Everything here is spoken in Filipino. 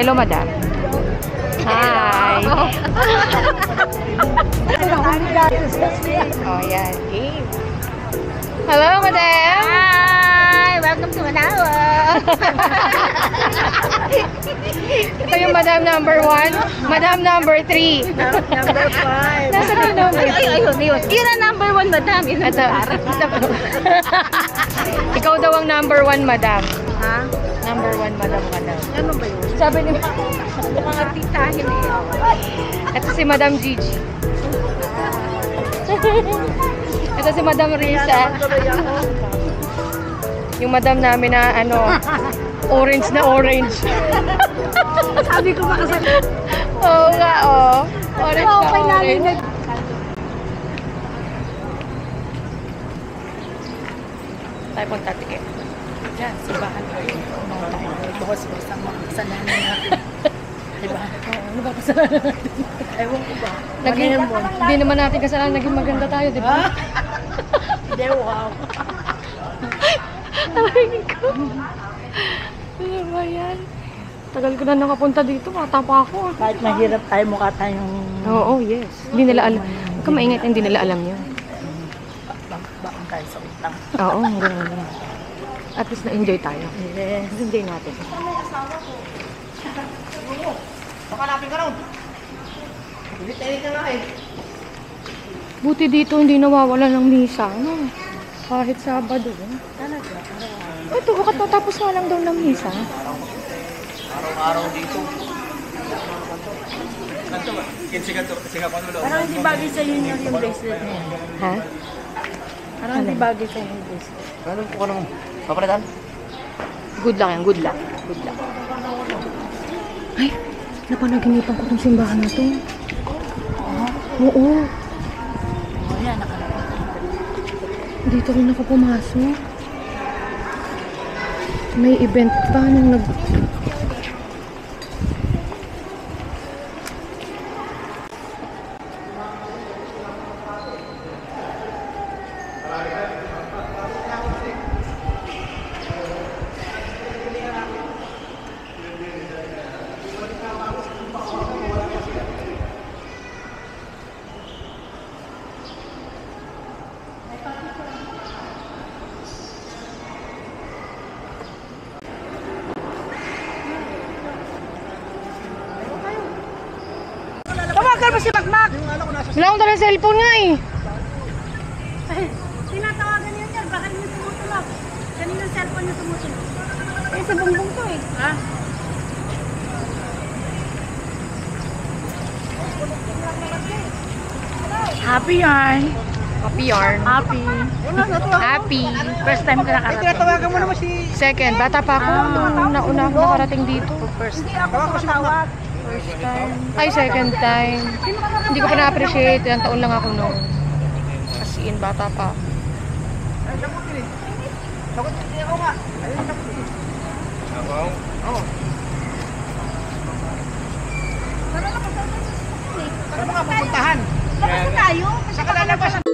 Hello, madam. Hi. Oh, yan. Game. Hello, madam. Hi! Welcome to Manalo! Ito yung madam number 1. Madam number 3. Number 5. Nasa na yung number 3? Ayun. Yun ang number 1, madam. Yun ang Ikaw daw ang number 1, madam. Ha? Number 1, madam ka daw. Ano ba yun? Sabi ni Mga titahin eh. ito si Madam Gigi. Ito si Madam Risa. Yung madam namin na ano, orange na orange. Sabi ko ba kasi Oo nga, oh. Orange na orange. Tayo pang tatikip. yan, simbahan ko yun. Mga tayo. Bukas mo sa mga kasalanan natin. Diba? Ano ba kasalanan natin? Ewan ko ba? Hindi naman natin kasalanan naging maganda tayo, di ba? Hindi, wow. Aray ko. Ano ba yan? Tagal ko na nakapunta dito. Bata pa ako. Kahit mahirap tayo, mukha tayong... Oo, yes. Hindi nila alam. Huwag ka maingay, hindi nila alam yun. Bakang tayo sa utang. Oo, ganun. At least na-enjoy tayo. Yes. Enjoy natin. Pakalapin ka ron. Hindi ka nga eh. Buti dito hindi nawawala ng misa. No? Kahit Sabado. Talaga. Ito, bakit matapos nga lang daw ng misa? Araw-araw dito. Kanto ba? Kasi ka panulo. Parang hindi bagay sa yun yung bracelet niya. Ha? Parang hindi bagay sa yung bracelet. Ano po ka naman? Papalitan? Good luck yan, good luck. Good luck. Ay, napanaginipan ko tong simbahan na to. Oo. Oh, yan, nakalapit. Dito rin ako pumasok. May event pa nung Tawagan mo si Makmak! Wala akong talang cellphone nga eh. Tinatawagan niyo yan, baka niyo tumutulog. Kanina yung cellphone niyo tumutulog. Eh, sa bumbong to eh. Ha? Happy yarn. Happy yarn. Happy. Happy. First time ka nakarating. Tinatawagan mo naman si... Second, bata pa ako. Nung nauna ako nakarating dito. First time. Hindi ako makatawag. First time. Ay, second time. Hindi ko pa na-appreciate. Ilang taon lang ako noon. As in, bata pa. Ay, sakot din eh. Sakot din ako nga. Ayun, sakot din. Ako? Oo. Saan mo nga pupuntahan? Bakit tayo? Sa kalalabas.